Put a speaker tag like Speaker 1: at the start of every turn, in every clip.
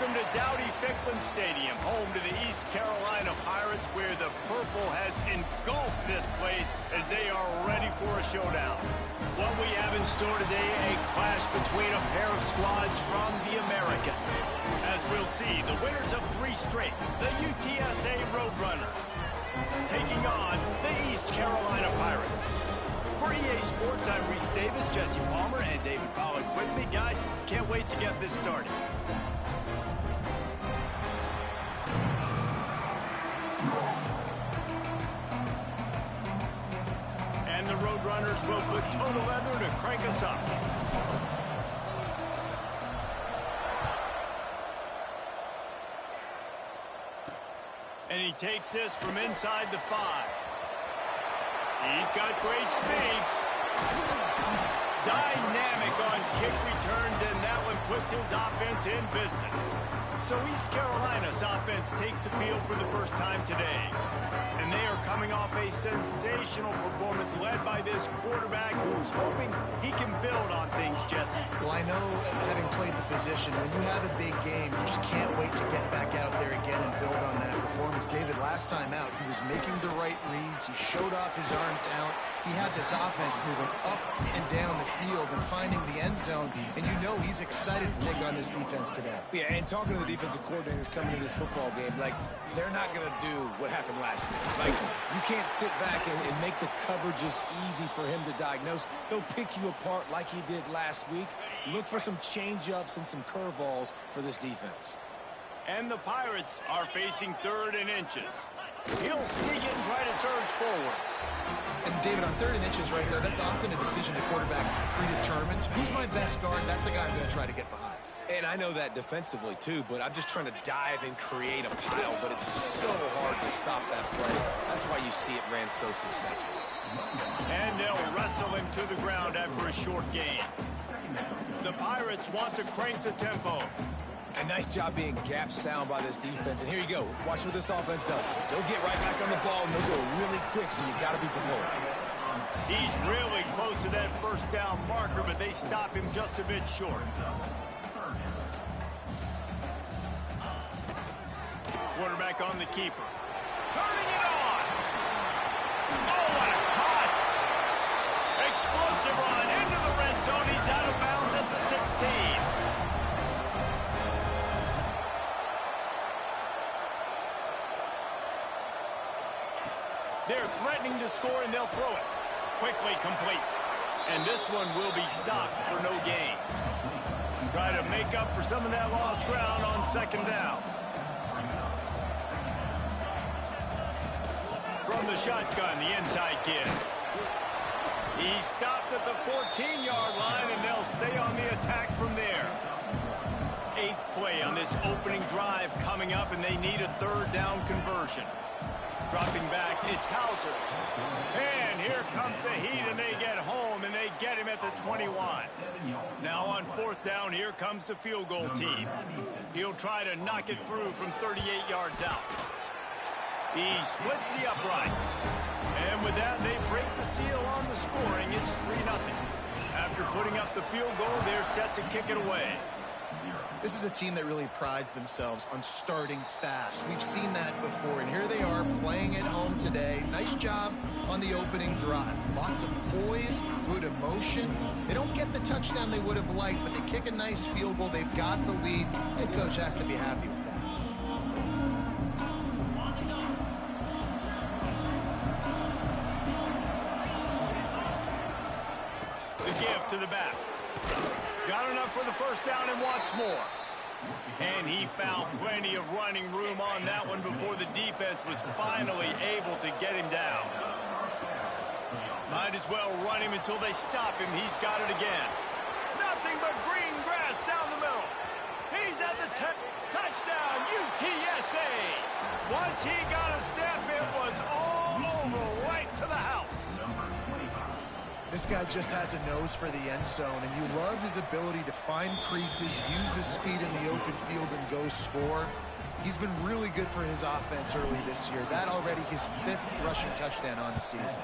Speaker 1: Welcome to Dowdy-Ficklen Stadium, home to the East Carolina Pirates, where the purple has engulfed this place as they are ready for a showdown. What we have in store today, a clash between a pair of squads from the American. As we'll see, the winners of 3 straight, the UTSA Roadrunners, taking on the East Carolina Pirates. For EA Sports, I'm Reese Davis, Jesse Palmer, and David Pollack with me. Guys, can't wait to get this started. And the Roadrunners will put total leather to crank us up. And he takes this from inside the 5. He's got great speed. Dynamic on kick returns, and that one puts his offense in business. So East Carolina's offense takes the field for the first time today. And they are coming off a sensational performance led by this quarterback who's hoping he can build on things, Jesse.
Speaker 2: Well, I know, having played the position, when you have a big game, you just can't wait to get back out there again and build on that performance. David, last time out, he was making the right reads. He showed off his arm talent. He had this offense moving up and down the field and finding the end zone. And you know he's excited to take on this defense today.
Speaker 3: Yeah, and talking to the defensive coordinators coming to this football game, like, they're not going to do what happened last week. Like, you can't sit back and make the coverages easy for him to diagnose. He'll pick you apart like he did last week. Look for some change-ups and some curveballs for this defense.
Speaker 1: And the Pirates are facing 3rd and inches. He'll sneak it and try to surge forward.
Speaker 2: And David, on 3rd and inches right there, that's often a decision the quarterback predetermines. Who's my best guard? That's the guy I'm going to try to get behind.
Speaker 3: And I know that defensively, too, but I'm just trying to dive and create a pile, but it's so hard to stop that play. That's why you see it ran so successfully.
Speaker 1: And they'll wrestle him to the ground after a short gain. The Pirates want to crank the tempo.
Speaker 3: A nice job being gap sound by this defense. And here you go. Watch what this offense does. They'll get right back on the ball, and they'll go really quick, so you've got to be prepared.
Speaker 1: He's really close to that first down marker, but they stop him just a bit short. Quarterback on the keeper. Turning it on. Oh, what a cut. Explosive run into the red zone. He's out of bounds at the 16. They're threatening to score, and they'll throw it. Quickly complete. And this one will be stopped for no gain. Try to make up for some of that lost ground on 2nd down. From the shotgun, the inside kid. He stopped at the 14-yard line, and they'll stay on the attack from there. 8th play on this opening drive coming up, and they need a 3rd down conversion. Dropping back, it's Hauser. And here comes the heat, and they get home, and they get him at the 21. Now on 4th down, here comes the field goal team. He'll try to knock it through from 38 yards out. He splits the upright. And with that, they break the seal on the scoring. It's 3-0. After putting up the field goal, they're set to kick it away.
Speaker 2: This is a team that really prides themselves on starting fast. We've seen that before, and here they are playing at home today. Nice job on the opening drive. Lots of poise, good emotion. They don't get the touchdown they would have liked, but they kick a nice field goal. They've got the lead. Head coach has to be happy with that.
Speaker 1: The give to the back. Got enough for the first down and wants more. And he found plenty of running room on that one before the defense was finally able to get him down. Might as well run him until they stop him. He's got it again. Nothing but green grass down the middle. He's at the touchdown, UTSA. Once he got a step, it was all over right to the house.
Speaker 2: This guy just has a nose for the end zone, and you love his ability to find creases, use his speed in the open field, and go score. He's been really good for his offense early this year. That already his 5th rushing touchdown on the season.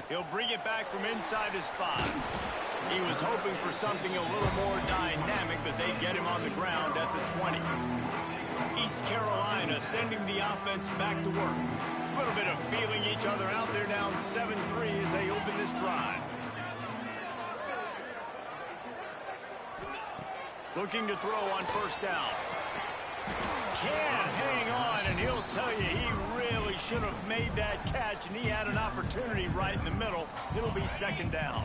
Speaker 1: He'll bring it back from inside his 5. He was hoping for something a little more dynamic, but they get him on the ground at the 20. East Carolina sending the offense back to work. A little bit of feeling each other out. They're down 7-3 as they open this drive. Looking to throw on first down. Can't hang on, and he'll tell you he really should have made that catch, and he had an opportunity right in the middle. It'll be second down.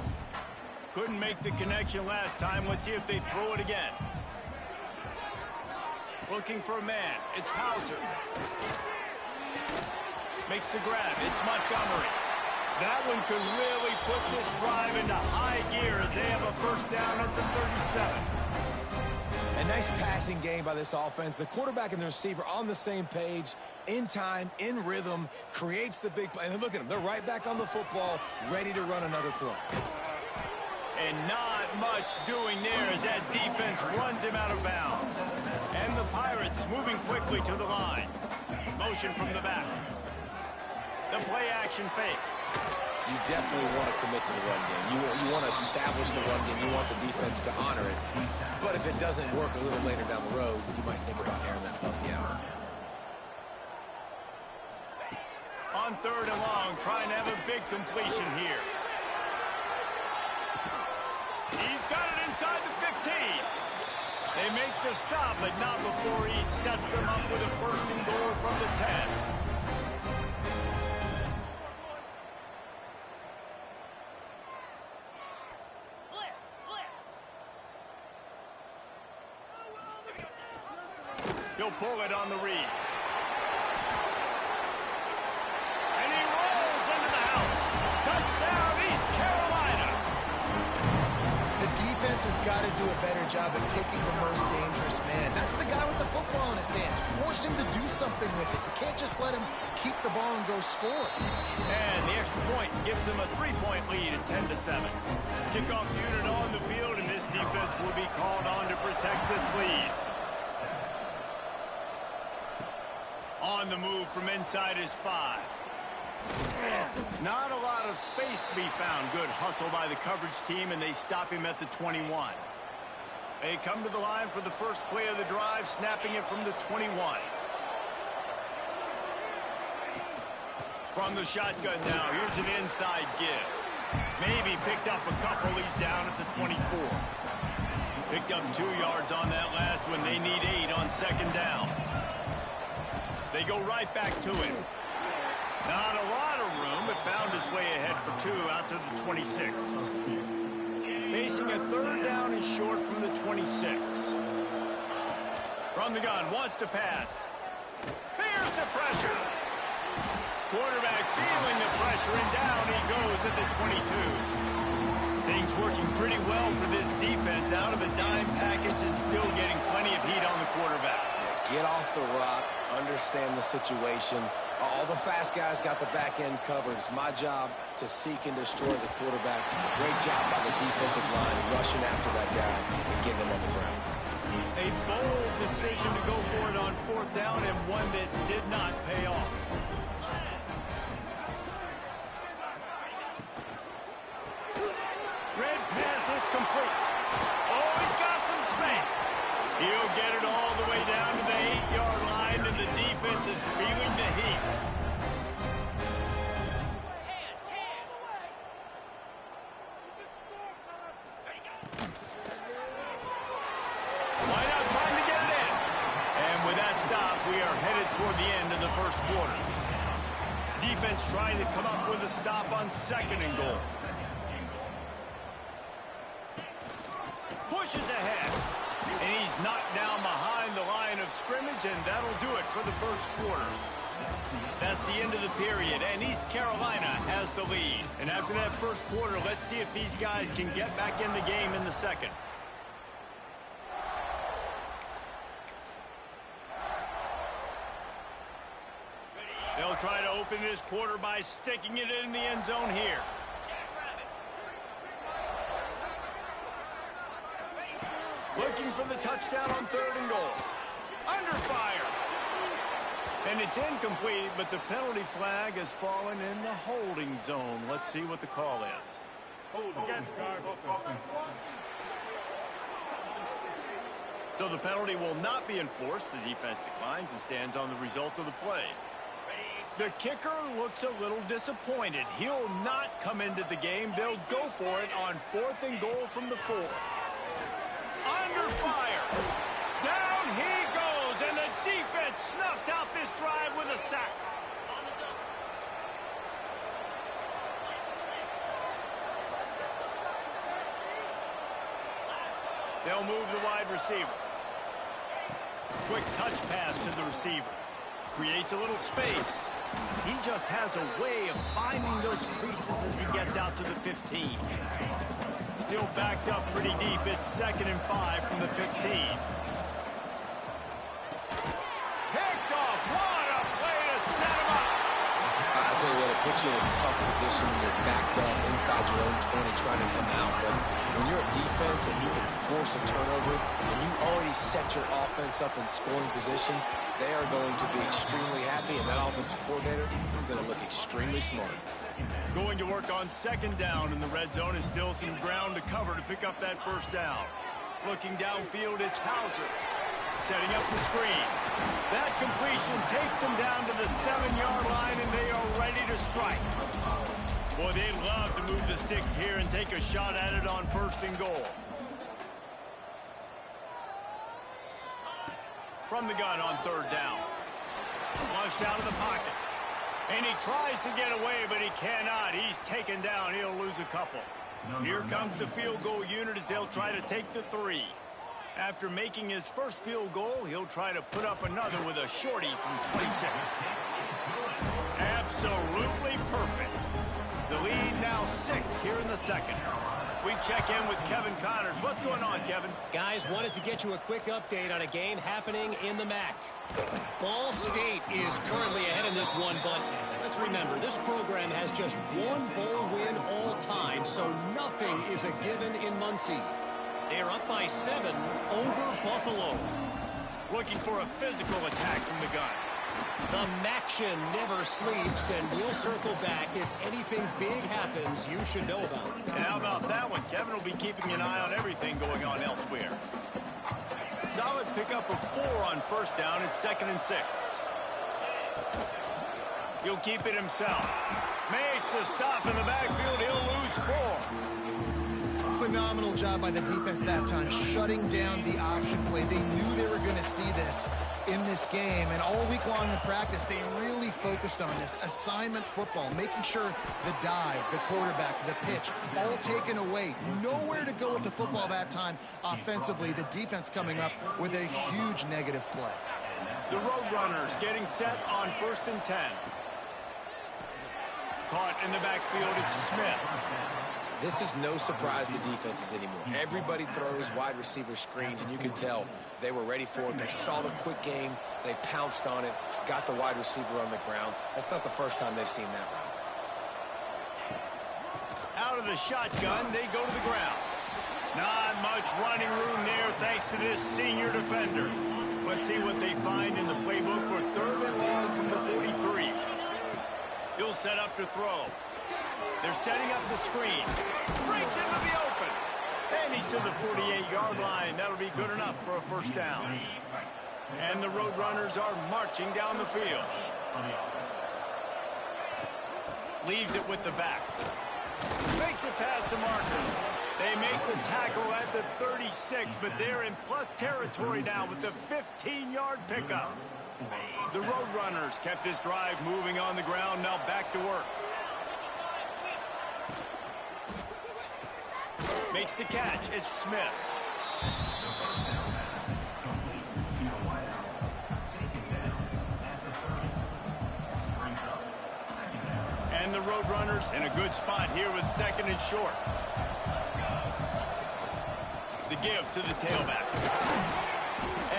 Speaker 1: Couldn't make the connection last time. Let's see if they throw it again. Looking for a man. It's Hauser. Makes the grab. It's Montgomery. That one could really put this drive into high gear as they have a first down at the 37.
Speaker 3: A nice passing game by this offense. The quarterback and the receiver on the same page, in time, in rhythm, creates the big play. And look at them. They're right back on the football, ready to run another play.
Speaker 1: And not much doing there as that defense runs him out of bounds. And the Pirates moving quickly to the line. Motion from the back. The play action fake.
Speaker 3: You definitely want to commit to the run game. You want to establish the run game. You want the defense to honor it. But if it doesn't work a little later down the road, you might think about airing that puppy out.
Speaker 1: On third and long, trying to have a big completion here. He's got it inside the 15. They make the stop, but not before he sets them up with a first and goal from the 10. He'll pull it on the read. And he rolls into the house. Touchdown, East Carolina.
Speaker 2: The defense has got to do a better job of taking the most dangerous man. That's the guy with the football in his hands. Force him to do something with it. You can't just let him keep the ball and go score.
Speaker 1: And the extra point gives him a 3-point lead at 10-7. Kickoff unit on the field, and this defense will be called on to protect this lead. On the move from inside his 5. Not a lot of space to be found. Good hustle by the coverage team, and they stop him at the 21. They come to the line for the first play of the drive, snapping it from the 21. From the shotgun now, here's an inside give. Maybe picked up a couple. He's down at the 24. Picked up 2 yards on that last one. They need 8 on second down. They go right back to him. Not a lot of room, but found his way ahead for 2 out to the 26. Facing a third down and short from the 26. From the gun, wants to pass. Fears the pressure. Quarterback feeling the pressure, and down he goes at the 22. Things working pretty well for this defense, out of the dime package and still getting plenty of heat on the quarterback.
Speaker 3: Get off the rock, understand the situation. All the fast guys got the back end covered. It's my job to seek and destroy the quarterback. Great job by the defensive line, rushing after that guy and getting him on the ground.
Speaker 1: A bold decision to go for it on fourth down, and one that did not pay off. Red pass, it's complete. Oh, he's got some space. He'll get it all the way down to the 8-yard line, and the defense is feeling the heat. Line out trying to get it in. And with that stop, we are headed toward the end of the first quarter. Defense trying to come up with a stop on second and goal. Pushes ahead. And he's knocked down behind the line of scrimmage, and that'll do it for the first quarter. That's the end of the period, and East Carolina has the lead. And after that first quarter, let's see if these guys can get back in the game in the second. They'll try to open this quarter by sticking it in the end zone here. Looking for the touchdown on third and goal. Under fire. And it's incomplete, but the penalty flag has fallen in the holding zone. Let's see what the call is. So the penalty will not be enforced. The defense declines and stands on the result of the play. The kicker looks a little disappointed. He'll not come into the game. They'll go for it on 4th and goal from the 4. Under fire. Down he goes, and the defense snuffs out this drive with a sack. They'll move the wide receiver. Quick touch pass to the receiver. Creates a little space. He just has a way of finding those creases as he gets out to the 15. Still backed up pretty deep. It's 2nd and 5 from the 15. Picked off. What a play to set him up.
Speaker 3: I tell you what, it puts you in a tough position when you're backed up inside your own 20 trying to come out. But when you're a defense and you can force a turnover and you already set your offense up in scoring position, they are going to be extremely happy, and that offensive coordinator is going to look extremely smart.
Speaker 1: Going to work on 2nd down in the red zone is still some ground to cover to pick up that 1st down. Looking downfield, it's Hauser. Setting up the screen. That completion takes them down to the 7-yard line, and they are ready to strike. Boy, they'd love to move the sticks here and take a shot at it on 1st and goal. From the gun on 3rd down. Flushed out of the pocket. And he tries to get away, but he cannot. He's taken down. He'll lose a couple. Here comes the field goal unit as they'll try to take the 3. After making his first field goal, he'll try to put up another with a shorty from 26. Absolutely perfect. The lead now 6 here in the 2nd. We check in with Kevin Connors. What's going on, Kevin?
Speaker 4: Guys, wanted to get you a quick update on a game happening in the MAC. Ball State is currently ahead in this one, but let's remember, this program has just one bowl win all time, so nothing is a given in Muncie. They're up by 7 over Buffalo.
Speaker 1: Looking for a physical attack from the gun.
Speaker 4: The Maction never sleeps, and we'll circle back. If anything big happens, you should know about it.
Speaker 1: And how about that one? Kevin will be keeping an eye on everything going on elsewhere. Solid pickup of 4 on 1st down. It's 2nd and 6. He'll keep it himself. Makes a stop in the backfield. He'll lose 4.
Speaker 2: Phenomenal job by the defense that time, shutting down the option play. They knew they were going to see this in this game, and all week long in practice, they really focused on this. Assignment football, making sure the dive, the quarterback, the pitch, all taken away. Nowhere to go with the football that time offensively. The defense coming up with a huge negative play.
Speaker 1: The Roadrunners getting set on 1st and 10. Caught in the backfield, it's Smith.
Speaker 3: This is no surprise to defenses anymore. Everybody throws wide receiver screens, and you can tell they were ready for it. They saw the quick game. They pounced on it, got the wide receiver on the ground. That's not the first time they've seen that route.
Speaker 1: Out of the shotgun, they go to the ground. Not much running room there thanks to this senior defender. Let's see what they find in the playbook for 3rd and long from the 43. He'll set up to throw. They're setting up the screen. Breaks into the open. And he's to the 48-yard line. That'll be good enough for a 1st down. And the Roadrunners are marching down the field. Leaves it with the back. Makes it past the marker. They make the tackle at the 36, but they're in plus territory now with the 15-yard pickup. The Roadrunners kept this drive moving on the ground. Now back to work. Makes the catch. It's Smith. And the Roadrunners in a good spot here with 2nd and short. The give to the tailback.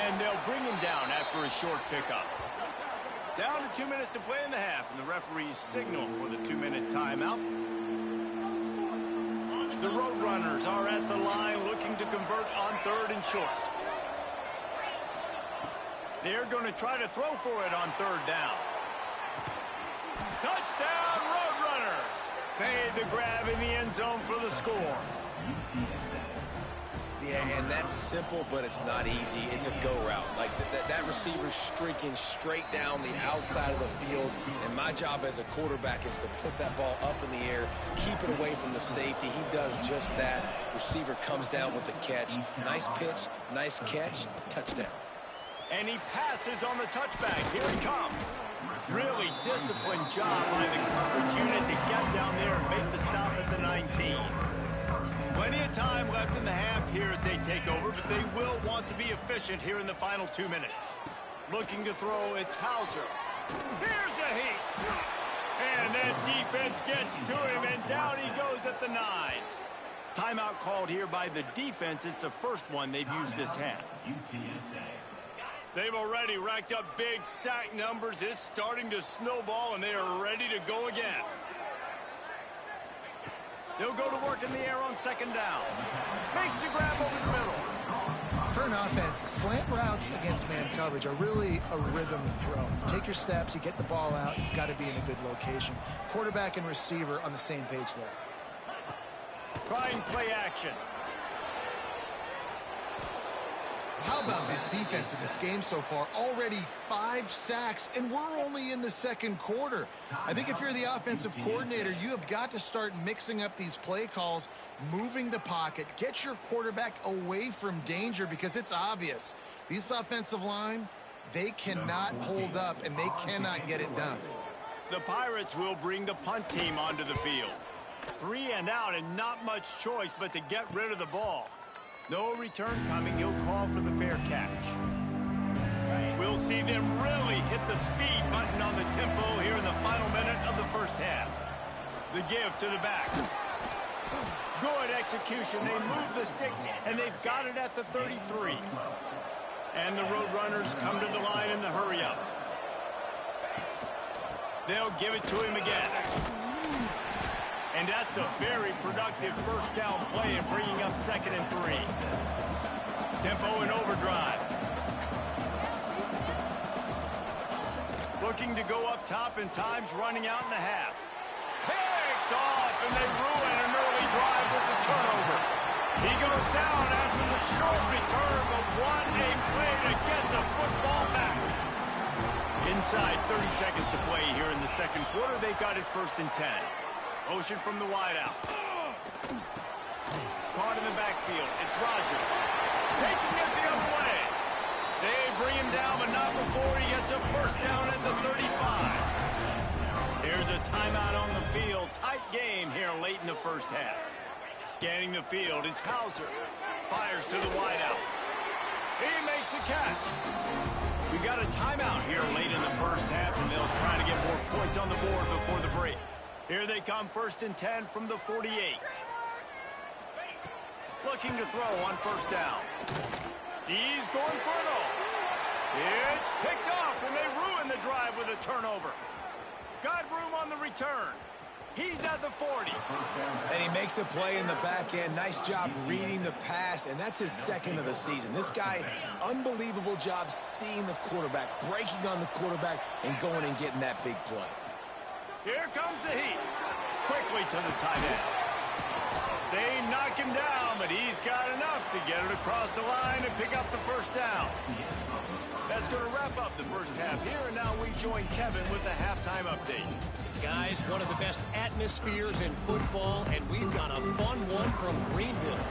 Speaker 1: And they'll bring him down after a short pickup. Down to 2 minutes to play in the half, and the referees signal for the 2-minute timeout. The Roadrunners are at the line looking to convert on 3rd and short. They're going to try to throw for it on third down. Touchdown, Roadrunners! Made the grab in the end zone for the score.
Speaker 3: Yeah, and that's simple, but it's not easy. It's a go route. Like that receiver's streaking straight down the outside of the field, and my job as a quarterback is to put that ball up in the air, keep it away from the safety. He does just that. Receiver comes down with the catch. Nice pitch, nice catch, touchdown.
Speaker 1: And he passes on the touchback. Here it comes. Really disciplined job by the coverage unit to get down there and make the stop at the 19. Plenty of time left in the half here as they take over, but they will want to be efficient here in the final 2 minutes. Looking to throw, it's Hauser. Here's a heat. And that defense gets to him, and down he goes at the 9. Timeout called here by the defense. It's the first one they've used this half. They've already racked up big sack numbers. It's starting to snowball, and they are ready to go again. They'll go to work in the air on second down. Makes the grab over the middle.
Speaker 2: For an offense, slant routes against man coverage are really a rhythm throw. You take your steps, you get the ball out, it's got to be in a good location. Quarterback and receiver on the same page there.
Speaker 1: Trying play action.
Speaker 2: How about this defense in this game so far? Already 5 sacks, and we're only in the second quarter. I think if you're the offensive coordinator, you have got to start mixing up these play calls, moving the pocket, get your quarterback away from danger, because it's obvious. These offensive line, they cannot hold up, and they cannot get it done.
Speaker 1: The Pirates will bring the punt team onto the field. 3 and out, and not much choice but to get rid of the ball. No return coming. He'll call for the fair catch. We'll see them really hit the speed button on the tempo here in the final minute of the first half. The give to the back. Good execution. They move the sticks, and they've got it at the 33. And the Roadrunners come to the line in the hurry-up. They'll give it to him again. And that's a very productive first down play and bringing up 2nd and 3. Tempo and overdrive. Looking to go up top, and time's running out in the half. Picked off, and they ruin an early drive with the turnover. He goes down after the short return, but what a play to get the football back. Inside 30 seconds to play here in the second quarter. They've got it 1st and 10. Motion from the wideout. Caught in the backfield. It's Rodgers. Taking it the other way. They bring him down, but not before he gets a first down at the 35. Here's a timeout on the field. Tight game here late in the first half. Scanning the field, it's Hauser. Fires to the wideout. He makes a catch. We got a timeout here late in the first half, and they'll try to get more points on the board before the break. Here they come, 1st and 10 from the 48. Looking to throw on first down. He's going for it all. It's picked off, and they ruin the drive with a turnover. Got room on the return. He's at the 40.
Speaker 3: And he makes a play in the back end. Nice job reading the pass, and that's his 2nd of the season. This guy, unbelievable job seeing the quarterback, breaking on the quarterback, and going and getting that big play.
Speaker 1: Here comes the heat. Quickly to the tight end. They knock him down, but he's got enough to get it across the line and pick up the first down. That's going to wrap up the first half here, and now we join Kevin with the halftime update.
Speaker 4: Guys, one of the best atmospheres in football, and we've got a fun one from Greenville.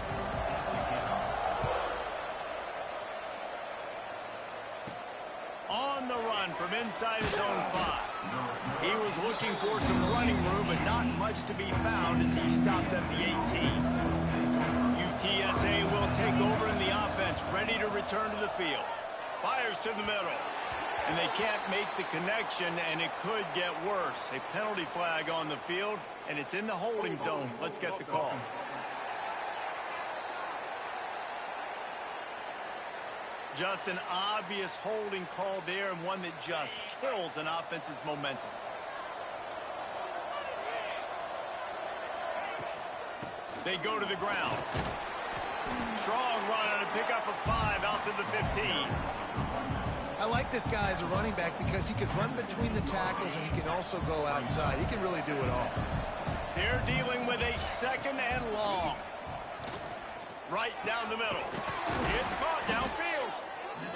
Speaker 1: On the run from inside his own 5. He was looking for some running room, but not much to be found as he stopped at the 18. UTSA will take over in the offense, ready to return to the field. Fires to the middle. And they can't make the connection, and it could get worse. A penalty flag on the field, and it's in the holding zone. Let's get the call. Just an obvious holding call there, and one that just kills an offense's momentum. They go to the ground. Strong run on a pickup of 5 out to the 15.
Speaker 2: I like this guy as a running back because he could run between the tackles and he can also go outside. He can really do it all.
Speaker 1: They're dealing with a 2nd and long. Right down the middle. It's caught downfield.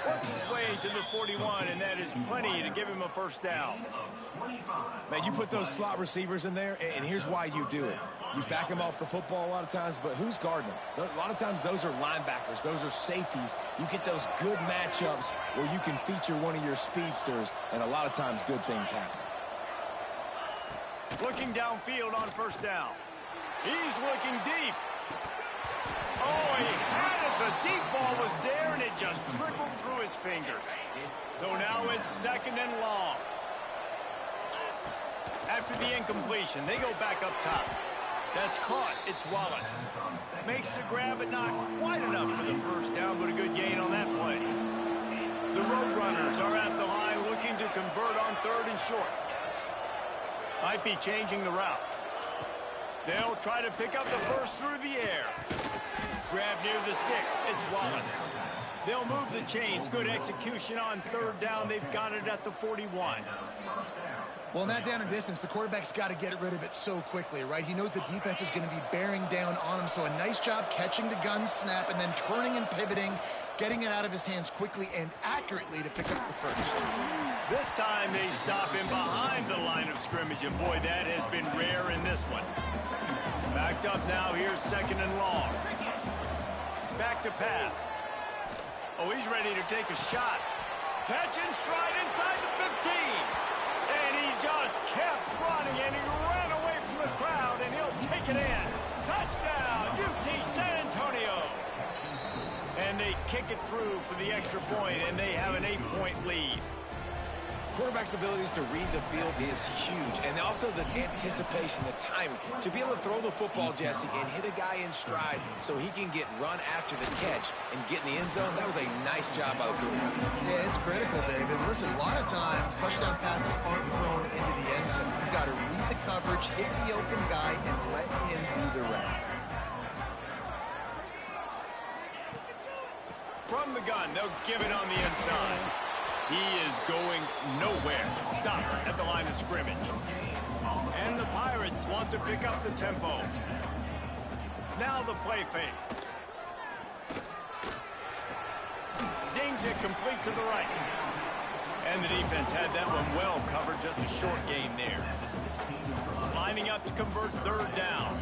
Speaker 1: Works his way to the 41, and that is plenty to give him a first down.
Speaker 3: Man, you put those slot receivers in there, and here's why you do it. You back them off the football a lot of times, but who's guarding them? A lot of times those are linebackers. Those are safeties. You get those good matchups where you can feature one of your speedsters, and a lot of times good things happen.
Speaker 1: Looking downfield on first down. He's looking deep. Oh, he had it. The deep ball was there, and it just trickled through his fingers. So now it's 2nd and long. After the incompletion, they go back up top. That's caught. It's Wallace. Makes the grab, but not quite enough for the first down, but a good gain on that play. The Roadrunners are at the line looking to convert on 3rd and short. Might be changing the route. They'll try to pick up the first through the air. Grab near the sticks. It's Wallace. They'll move the chains. Good execution on 3rd down. They've got it at the 41.
Speaker 2: Well, in that down and distance, the quarterback's got to get rid of it so quickly, right? He knows the defense is going to be bearing down on him, so a nice job catching the gun snap and then turning and pivoting, getting it out of his hands quickly and accurately to pick up the first.
Speaker 1: This time they stop him behind the line of scrimmage, and boy, that has been rare in this one. Backed up now, here's 2nd and long. Back to pass. Oh, he's ready to take a shot. Catch and stride inside the 15. And he just kept running, and he ran away from the crowd, and he'll take it in. Touchdown, UT San Antonio. And they kick it through for the extra point, and they have an 8-point lead.
Speaker 3: Quarterback's abilities to read the field is huge, and also the anticipation, the timing. To be able to throw the football, Jesse, and hit a guy in stride so he can get run after the catch and get in the end zone, that was a nice job by the quarterback.
Speaker 2: Yeah, it's critical, David. Listen, a lot of times touchdown passes aren't thrown into the end zone. You've got to read the coverage, hit the open guy, and let him do the rest.
Speaker 1: From the gun, they'll give it on the inside. He is going nowhere. Stop at the line of scrimmage. And the Pirates want to pick up the tempo. Now the play fake. Zings it complete to the right. And the defense had that one well covered. Just a short gain there. Lining up to convert 3rd down.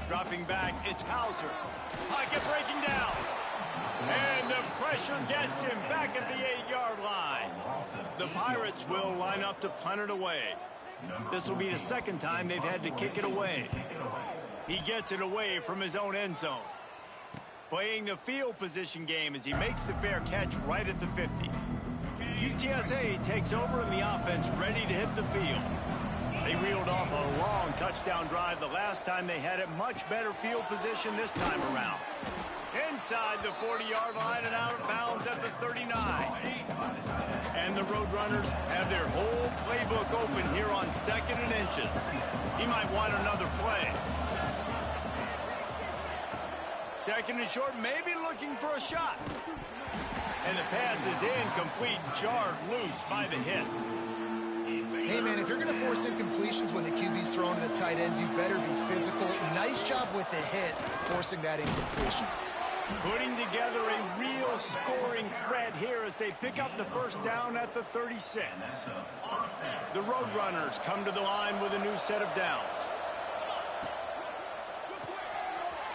Speaker 1: Dropping back, it's Hauser. Pocket breaking down. And the pressure gets him back at the 8-yard line. The Pirates will line up to punt it away. This will be the 2nd time they've had to kick it away. He gets it away from his own end zone. Playing the field position game as he makes the fair catch right at the 50. UTSA takes over and the offense ready to hit the field. They reeled off a long touchdown drive the last time they had it. Much better field position this time around. Inside the 40-yard line and out of bounds at the 39. And the Roadrunners have their whole playbook open here on 2nd and inches. He might want another play. 2nd and short, maybe looking for a shot. And the pass is incomplete, jarred loose by the hit.
Speaker 2: Hey, man, if you're going to force incompletions when the QB's thrown to the tight end, you better be physical. Nice job with the hit, forcing that incompletion.
Speaker 1: Putting together a real scoring threat here as they pick up the first down at the 36. The Roadrunners come to the line with a new set of downs.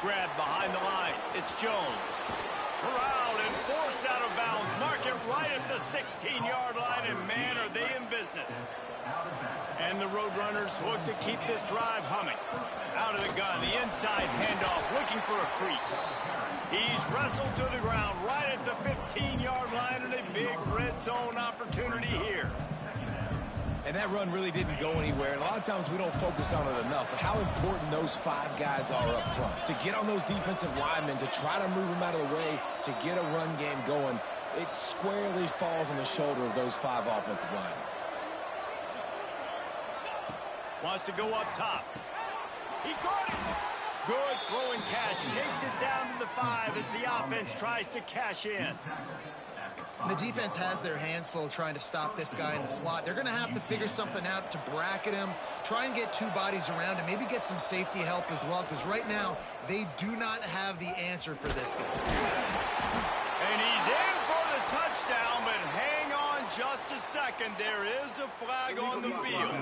Speaker 1: Grab behind the line. It's Jones. Corralled and forced out of bounds. Mark it right at the 16-yard line, and man, are they in business. And the Roadrunners look to keep this drive humming. Out of the gun, the inside handoff, looking for a crease. He's wrestled to the ground right at the 15-yard line, and a big red zone opportunity here.
Speaker 3: And that run really didn't go anywhere. And a lot of times we don't focus on it enough, but how important those 5 guys are up front. To get on those defensive linemen, to try to move them out of the way, to get a run game going, it squarely falls on the shoulder of those 5 offensive linemen.
Speaker 1: Wants to go up top. He caught it. Good throw and catch. Takes it down to the 5 as the offense tries to cash in.
Speaker 2: The defense has their hands full trying to stop this guy in the slot. They're going to have to figure something out to bracket him, try and get two bodies around him, maybe get some safety help as well, because right now they do not have the answer for this guy.
Speaker 1: And he's in for the touchdown, but hang on just a second. There is a flag on the field.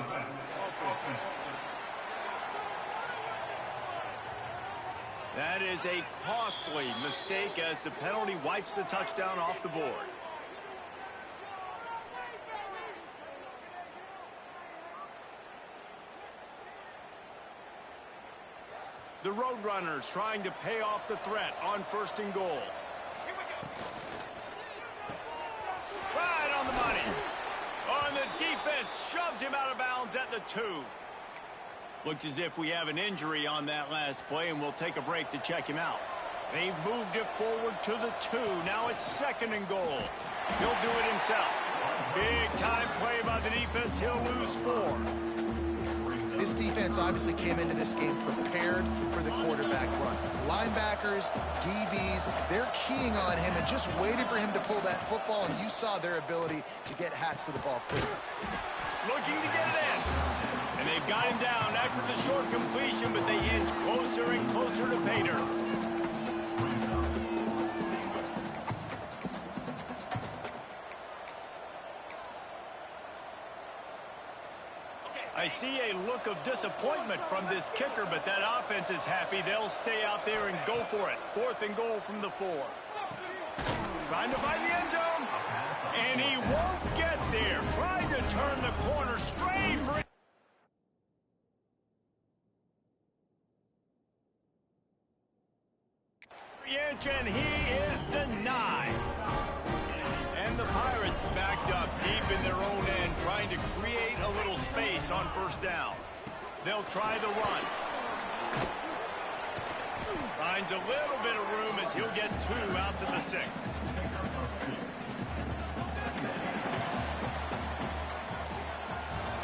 Speaker 1: That is a costly mistake as the penalty wipes the touchdown off the board. The Roadrunners trying to pay off the threat on 1st and goal. Right on the money. On the defense, shoves him out of bounds at the 2. Looks as if we have an injury on that last play, and we'll take a break to check him out. They've moved it forward to the 2. Now it's 2nd and goal. He'll do it himself. Big time play by the defense. He'll lose 4.
Speaker 2: This defense obviously came into this game prepared for the quarterback run. Linebackers, DBs, they're keying on him and just waited for him to pull that football, and you saw their ability to get hats to the ball quickly.
Speaker 1: Looking to get it in. And they've got him down after the short completion, but they inch closer and closer to pay dirt. I see a look of disappointment from this kicker, but that offense is happy. They'll stay out there and go for it. 4th and goal from the 4. Trying to find the end zone. And he won't get there. Trying to turn the corner straight for it. And he is denied. And the Pirates backed up deep in their own end, trying to create a little space on 1st down. They'll try the run. Finds a little bit of room as he'll get 2 out to the 6.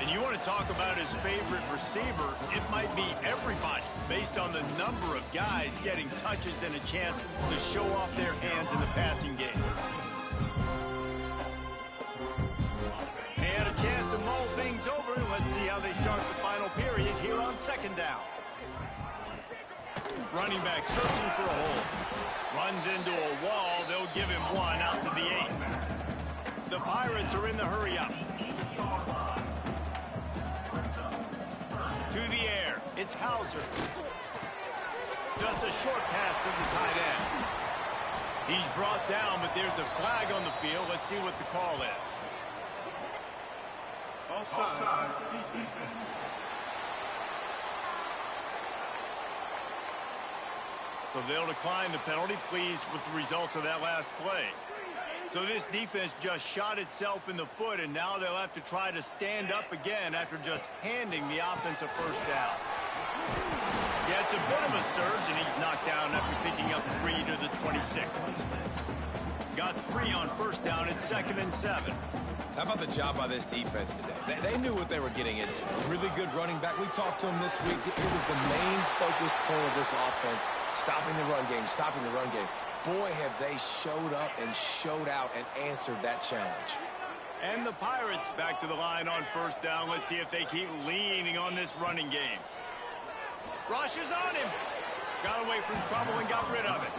Speaker 1: And you want to talk about his favorite receiver, it might be everybody, based on the number of guys getting touches and a chance to show off their hands in the passing game. They had a chance to mull things over. Let's see how they start the final period here on 2nd down. Running back searching for a hole. Runs into a wall. They'll give him 1 out to the 8. The Pirates are in the hurry-up. To the air. It's Hauser. Just a short pass to the tight end. He's brought down, but there's a flag on the field. Let's see what the call is. Offside. So they'll decline the penalty, pleased with the results of that last play. So this defense just shot itself in the foot, and now they'll have to try to stand up again after just handing the offense a 1st down. Yeah, it's a bit of a surge, and he's knocked down after picking up 3 to the 26. Got 3 on 1st down. It's 2nd and 7.
Speaker 3: How about the job by this defense today? They knew what they were getting into. A really good running back. We talked to him this week. It was the main focus point of this offense, stopping the run game, stopping the run game. Boy, have they showed up and showed out and answered that challenge.
Speaker 1: And the Pirates back to the line on 1st down. Let's see if they keep leaning on this running game. Rushes on him. Got away from trouble and got rid of it.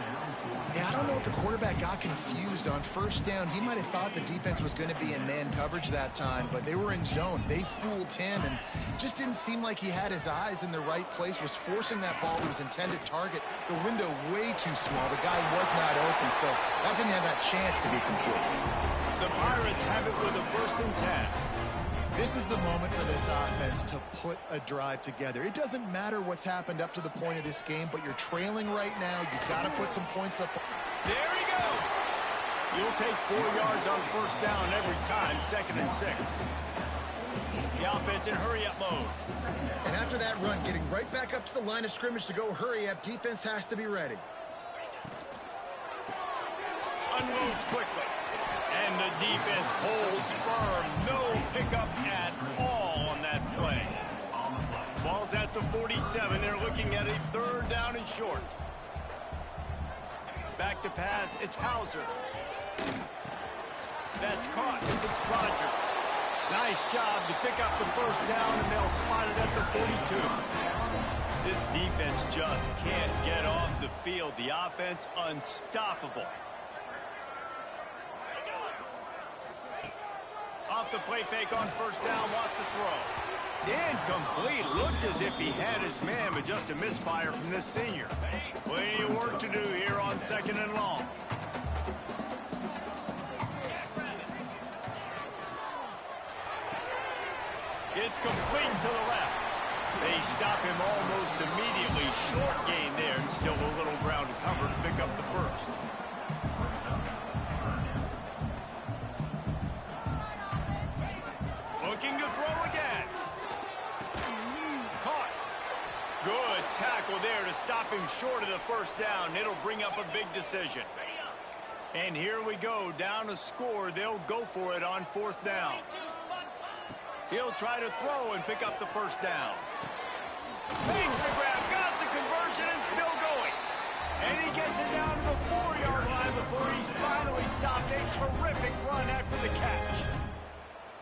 Speaker 2: Yeah, I don't know if the quarterback got confused on 1st down. He might have thought the defense was going to be in man coverage that time, but they were in zone. They fooled him and just didn't seem like he had his eyes in the right place, was forcing that ball to his intended target. The window way too small. The guy was not open, so that didn't have that chance to be complete.
Speaker 1: The Pirates have it with a 1st and 10.
Speaker 2: This is the moment for this offense to put a drive together. It doesn't matter what's happened up to the point of this game, but you're trailing right now. You've got to put some points up.
Speaker 1: There he goes. You'll take 4 yards on 1st down every time, 2nd and 6. The offense in hurry-up mode.
Speaker 2: And after that run, getting right back up to the line of scrimmage to go hurry-up, defense has to be ready.
Speaker 1: Unloads quickly. And the defense holds firm. No pickup at all on that play. Ball's at the 47. They're looking at a 3rd down and short. Back to pass. It's Hauser. That's caught. It's Rodgers. Nice job to pick up the 1st down, and they'll spot it at the 42. This defense just can't get off the field. The offense unstoppable. Off the play fake on 1st down, wants to throw. Incomplete. Looked as if he had his man, but just a misfire from this senior. Plenty of work to do here on 2nd and long. It's complete to the left. They stop him almost immediately. Short gain there, and still a little ground to cover to pick up the 1st. Looking to throw again. Caught. Good tackle there to stop him short of the 1st down. It'll bring up a big decision. And here we go, down a score. They'll go for it on 4th down. He'll try to throw and pick up the 1st down. Makes the grab, got the conversion, and still going. And he gets it down to the 4-yard line before he's finally stopped. A terrific run after the catch.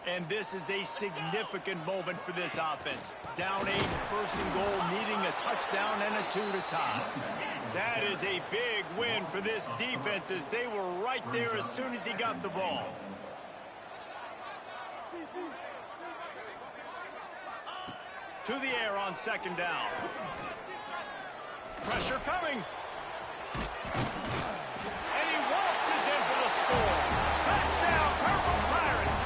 Speaker 1: And this is a significant moment for this offense. Down 8, 1st and goal, needing a touchdown and a 2 to tie. That is a big win for this defense, as they were right there as soon as he got the ball. To the air on 2nd down. Pressure coming. And he waltzes in for the score. Touchdown, Purple Pirates.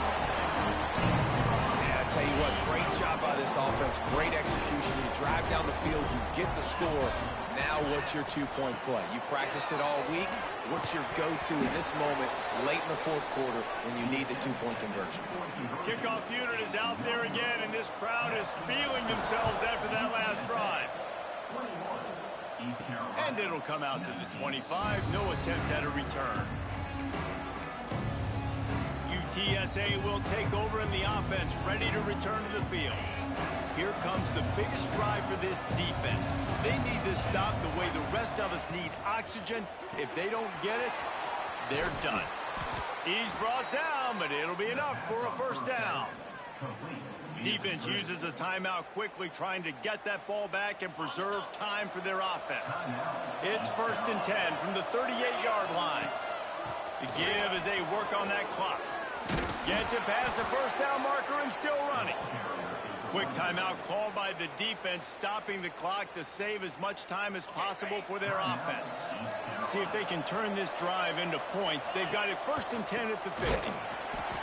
Speaker 3: Yeah, I tell you what, great job by this offense. Great execution. You drive down the field, you get the score. Now what's your 2-point play? You practiced it all week. What's your go-to in this moment late in the 4th quarter when you need the 2-point conversion?
Speaker 1: Kickoff unit is out there again, and this crowd is feeling themselves after that last drive. And it'll come out to the 25. No attempt at a return. UTSA will take over in the offense, ready to return to the field. Here comes the biggest drive for this defense. They need to stop the way the rest of us need oxygen. If they don't get it, they're done. He's brought down, but it'll be enough for a 1st down. Defense uses a timeout quickly, trying to get that ball back and preserve time for their offense. It's 1st and 10 from the 38-yard line. The give as they work on that clock. Gets it past the 1st down marker and still running. Quick timeout called by the defense, stopping the clock to save as much time as possible for their offense. See if they can turn this drive into points. They've got it 1st and 10 at the 50.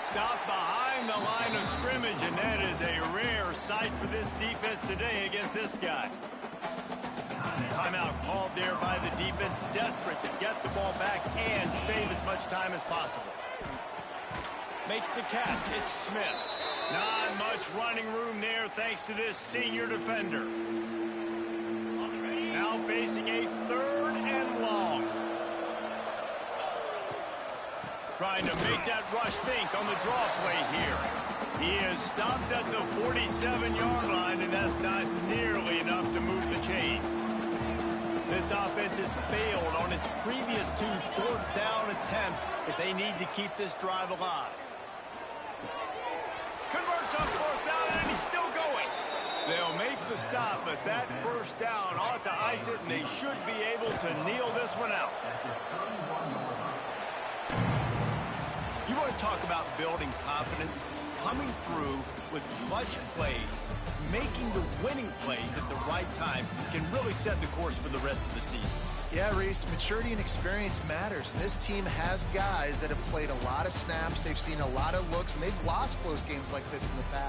Speaker 1: Stopped behind the line of scrimmage, and that is a rare sight for this defense today against this guy. Timeout called there by the defense, desperate to get the ball back and save as much time as possible. Makes the catch. It's Smith. Not much running room there thanks to this senior defender. Now facing a 3rd and long. Trying to make that rush think on the draw play here. He is stopped at the 47-yard line, and that's not nearly enough to move the chains. This offense has failed on its previous 2 4th down attempts if they need to keep this drive alive. Converts on 4th down, and he's still going. They'll make the stop, but that 1st down ought to ice it, and they should be able to kneel this one out. You want to talk about building confidence? Coming through with clutch plays, making the winning plays at the right time can really set the course for the rest of the season.
Speaker 2: Yeah, Reese, maturity and experience matters. This team has guys that have played a lot of snaps. They've seen a lot of looks, and they've lost close games like this in the past.